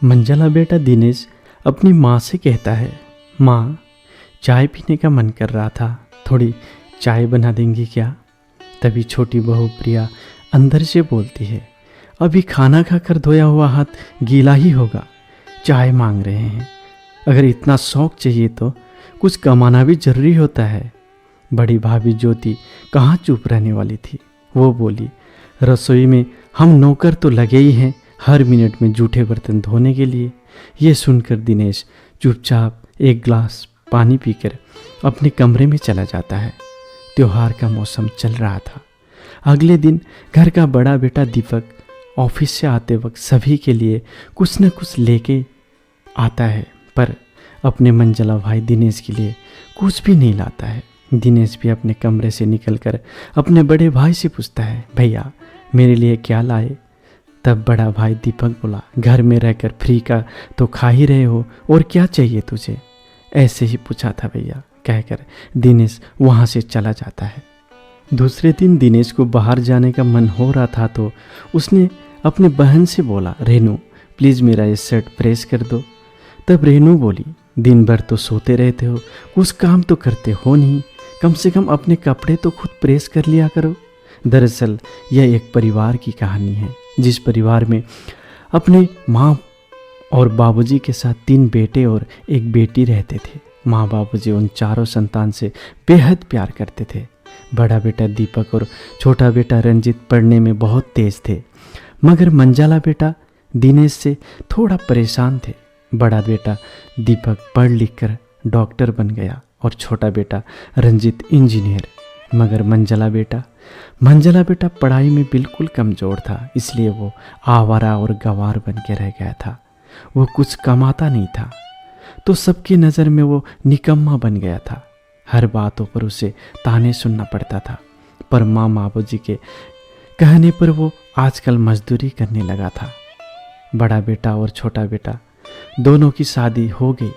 मंजला बेटा दिनेश अपनी माँ से कहता है, माँ चाय पीने का मन कर रहा था, थोड़ी चाय बना देंगी क्या? तभी छोटी बहू प्रिया अंदर से बोलती है, अभी खाना खाकर धोया हुआ हाथ गीला ही होगा, चाय मांग रहे हैं। अगर इतना शौक चाहिए तो कुछ कमाना भी जरूरी होता है। बड़ी भाभी ज्योति कहाँ चुप रहने वाली थी। वो बोली, रसोई में हम नौकर तो लगे ही हैं हर मिनट में जूठे बर्तन धोने के लिए। ये सुनकर दिनेश चुपचाप एक गिलास पानी पीकर अपने कमरे में चला जाता है। त्योहार का मौसम चल रहा था। अगले दिन घर का बड़ा बेटा दीपक ऑफिस से आते वक्त सभी के लिए कुछ न कुछ लेके आता है, पर अपने मंजला भाई दिनेश के लिए कुछ भी नहीं लाता है। दिनेश भी अपने कमरे से निकलकर अपने बड़े भाई से पूछता है, भैया मेरे लिए क्या लाए? तब बड़ा भाई दीपक बोला, घर में रहकर फ्री का तो खा ही रहे हो, और क्या चाहिए तुझे? ऐसे ही पूछा था भैया, कहकर दिनेश वहाँ से चला जाता है। दूसरे दिन दिनेश को बाहर जाने का मन हो रहा था तो उसने अपने बहन से बोला, रेनू प्लीज़ मेरा ये शर्ट प्रेस कर दो। तब रेनू बोली, दिन भर तो सोते रहते हो, कुछ काम तो करते हो नहीं, कम से कम अपने कपड़े तो खुद प्रेस कर लिया करो। दरअसल यह एक परिवार की कहानी है, जिस परिवार में अपने माँ और बाबूजी के साथ 3 बेटे और 1 बेटी रहते थे। माँ बाबूजी उन चारों संतान से बेहद प्यार करते थे। बड़ा बेटा दीपक और छोटा बेटा रंजित पढ़ने में बहुत तेज थे, मगर मंजला बेटा दिनेश से थोड़ा परेशान थे। बड़ा बेटा दीपक पढ़ लिख कर डॉक्टर बन गया और छोटा बेटा रंजित इंजीनियर। मगर मंजला बेटा पढ़ाई में बिल्कुल कमज़ोर था, इसलिए वो आवारा और गंवार बन के रह गया था। वो कुछ कमाता नहीं था तो सबकी नज़र में वो निकम्मा बन गया था। हर बातों पर उसे ताने सुनना पड़ता था, पर माँ बाबूजी के कहने पर वो आजकल मजदूरी करने लगा था। बड़ा बेटा और छोटा बेटा दोनों की शादी हो गई।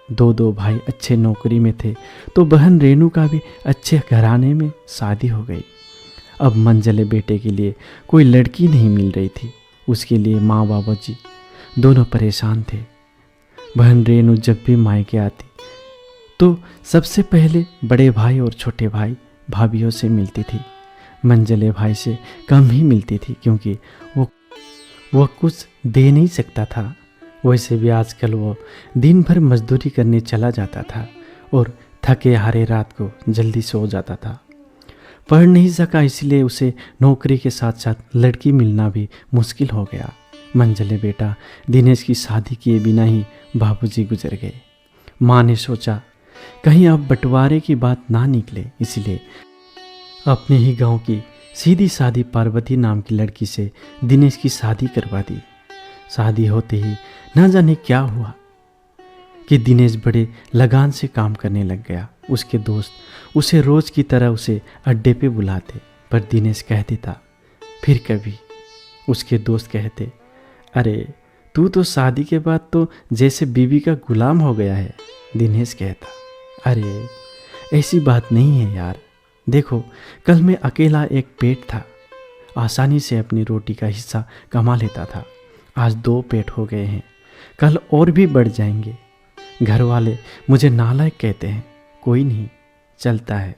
2 भाई अच्छे नौकरी में थे तो बहन रेनू का भी अच्छे घराने में शादी हो गई। अब मंजले बेटे के लिए कोई लड़की नहीं मिल रही थी। उसके लिए माँ बाबूजी दोनों परेशान थे। बहन रेनू जब भी मायके आती तो सबसे पहले बड़े भाई और छोटे भाई भाभीयों से मिलती थी। मंजले भाई से कम ही मिलती थी, क्योंकि वो कुछ दे नहीं सकता था। वैसे भी आजकल वो दिन भर मजदूरी करने चला जाता था और थके हारे रात को जल्दी सो जाता था। पढ़ नहीं सका, इसलिए उसे नौकरी के साथ साथ लड़की मिलना भी मुश्किल हो गया। मंजले बेटा दिनेश की शादी किए बिना ही बाबूजी गुजर गए। माँ ने सोचा कहीं अब बंटवारे की बात ना निकले, इसलिए अपने ही गांव की सीधी सादी पार्वती नाम की लड़की से दिनेश की शादी करवा दी। शादी होते ही न जाने क्या हुआ कि दिनेश बड़े लगान से काम करने लग गया। उसके दोस्त उसे रोज की तरह उसे अड्डे पे बुलाते, पर दिनेश कह देता फिर कभी। उसके दोस्त कहते, अरे तू तो शादी के बाद तो जैसे बीवी का गुलाम हो गया है। दिनेश कहता, अरे ऐसी बात नहीं है यार, देखो कल मैं अकेला एक पेट था, आसानी से अपनी रोटी का हिस्सा कमा लेता था। आज 2 पेट हो गए हैं, कल और भी बढ़ जाएंगे। घर वाले मुझे नालायक कहते हैं, कोई नहीं चलता है,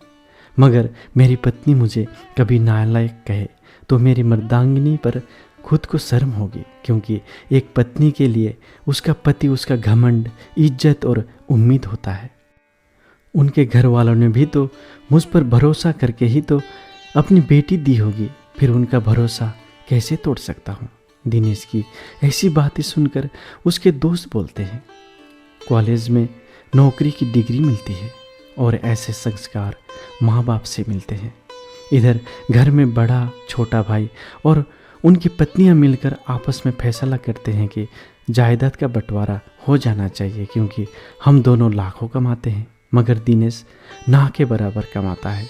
मगर मेरी पत्नी मुझे कभी नालायक कहे तो मेरी मर्दांगिनी पर खुद को शर्म होगी, क्योंकि एक पत्नी के लिए उसका पति उसका घमंड, इज्जत और उम्मीद होता है। उनके घर वालों ने भी तो मुझ पर भरोसा करके ही तो अपनी बेटी दी होगी, फिर उनका भरोसा कैसे तोड़ सकता हूँ। दिनेश की ऐसी बातें सुनकर उसके दोस्त बोलते हैं, कॉलेज में नौकरी की डिग्री मिलती है और ऐसे संस्कार माँ बाप से मिलते हैं। इधर घर में बड़ा छोटा भाई और उनकी पत्नियां मिलकर आपस में फैसला करते हैं कि जायदाद का बंटवारा हो जाना चाहिए, क्योंकि हम दोनों लाखों कमाते हैं, मगर दिनेश ना के बराबर कमाता है।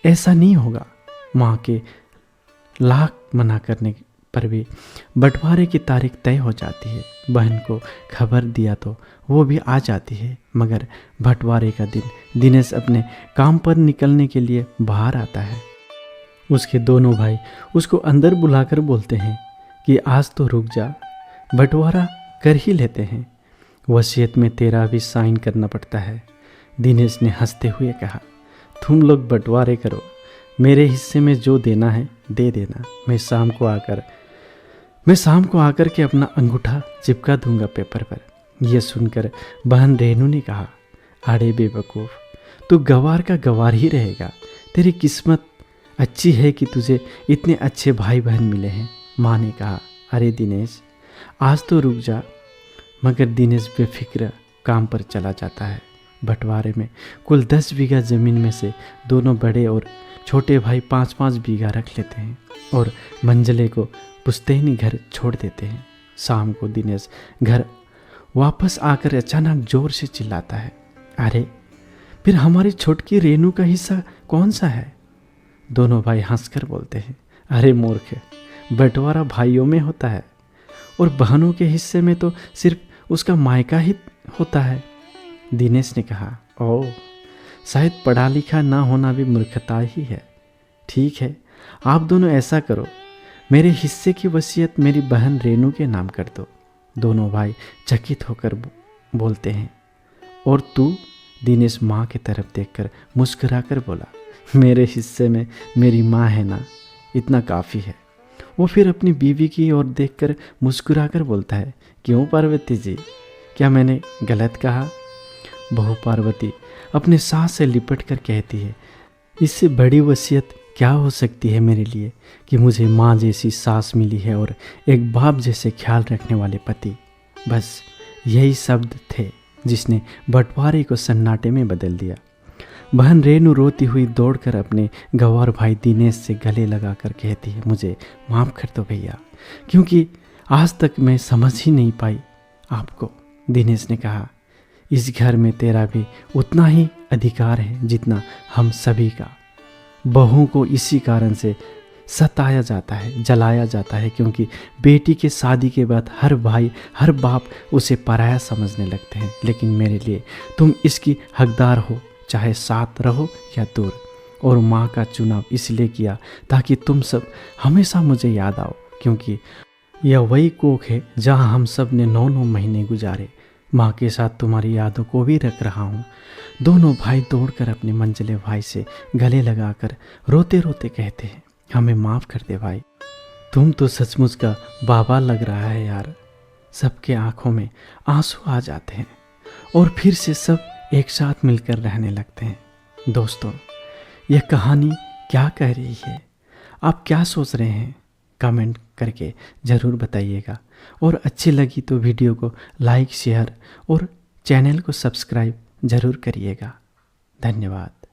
ऐसा नहीं होगा। माँ के लाख मना करने पर भी बंटवारे की तारीख तय हो जाती है। बहन को खबर दिया तो वो भी आ जाती है, मगर बंटवारे का दिन दिनेश अपने काम पर निकलने के लिए बाहर आता है। उसके दोनों भाई उसको अंदर बुलाकर बोलते हैं कि आज तो रुक जा, बंटवारा कर ही लेते हैं। वसीयत में तेरा भी साइन करना पड़ता है। दिनेश ने हंसते हुए कहा, तुम लोग बंटवारे करो, मेरे हिस्से में जो देना है दे देना। मैं शाम को आकर के अपना अंगूठा चिपका दूंगा पेपर पर। यह सुनकर बहन रेनू ने कहा, अरे बेवकूफ़, तू गवार का गवार ही रहेगा। तेरी किस्मत अच्छी है कि तुझे इतने अच्छे भाई बहन मिले हैं। माँ ने कहा, अरे दिनेश आज तो रुक जा। मगर दिनेश बेफिक्र काम पर चला जाता है। बंटवारे में कुल 10 बीघा ज़मीन में से दोनों बड़े और छोटे भाई 5-5 बीघा रख लेते हैं और मंजले को पुश्तैनी घर छोड़ देते हैं। शाम को दिनेश घर वापस आकर अचानक ज़ोर से चिल्लाता है, अरे फिर हमारी छोटकी रेनू का हिस्सा कौन सा है? दोनों भाई हंसकर बोलते हैं, अरे मूर्ख, बंटवारा भाइयों में होता है और बहनों के हिस्से में तो सिर्फ उसका मायका ही होता है। दिनेश ने कहा, ओह, शायद पढ़ा लिखा ना होना भी मूर्खता ही है। ठीक है, आप दोनों ऐसा करो, मेरे हिस्से की वसीयत मेरी बहन रेनू के नाम कर दो। दोनों भाई चकित होकर बोलते हैं। और तू? दिनेश माँ की तरफ देखकर मुस्कुराकर बोला, मेरे हिस्से में मेरी माँ है ना, इतना काफ़ी है। वो फिर अपनी बीवी की ओर देखकर मुस्कुराकर बोलता है, क्यों पार्वती जी, क्या मैंने गलत कहा? बहू पार्वती अपने सास से लिपट कर कहती है, इससे बड़ी वसीयत क्या हो सकती है मेरे लिए कि मुझे माँ जैसी सास मिली है और एक बाप जैसे ख्याल रखने वाले पति। बस यही शब्द थे जिसने बंटवारे को सन्नाटे में बदल दिया। बहन रेनू रोती हुई दौड़कर अपने गंवार भाई दिनेश से गले लगाकर कहती है, मुझे माफ़ कर दो भैया, क्योंकि आज तक मैं समझ ही नहीं पाई आपको। दिनेश ने कहा, इस घर में तेरा भी उतना ही अधिकार है जितना हम सभी का। बहू को इसी कारण से सताया जाता है, जलाया जाता है, क्योंकि बेटी के शादी के बाद हर भाई हर बाप उसे पराया समझने लगते हैं। लेकिन मेरे लिए तुम इसकी हकदार हो, चाहे साथ रहो या दूर। और माँ का चुनाव इसलिए किया ताकि तुम सब हमेशा मुझे याद आओ, क्योंकि यह वही कोख है जहाँ हम सब ने 9-9 महीने गुजारे। माँ के साथ तुम्हारी यादों को भी रख रहा हूँ। दोनों भाई दौड़कर अपने मंझले भाई से गले लगाकर रोते रोते कहते हैं, हमें माफ़ कर दे भाई, तुम तो सचमुच का बाबा लग रहा है यार। सबके आंखों में आंसू आ जाते हैं और फिर से सब एक साथ मिलकर रहने लगते हैं। दोस्तों, यह कहानी क्या कह रही है, आप क्या सोच रहे हैं? कमेंट करके ज़रूर बताइएगा। और अच्छी लगी तो वीडियो को लाइक, शेयर और चैनल को सब्सक्राइब ज़रूर करिएगा। धन्यवाद।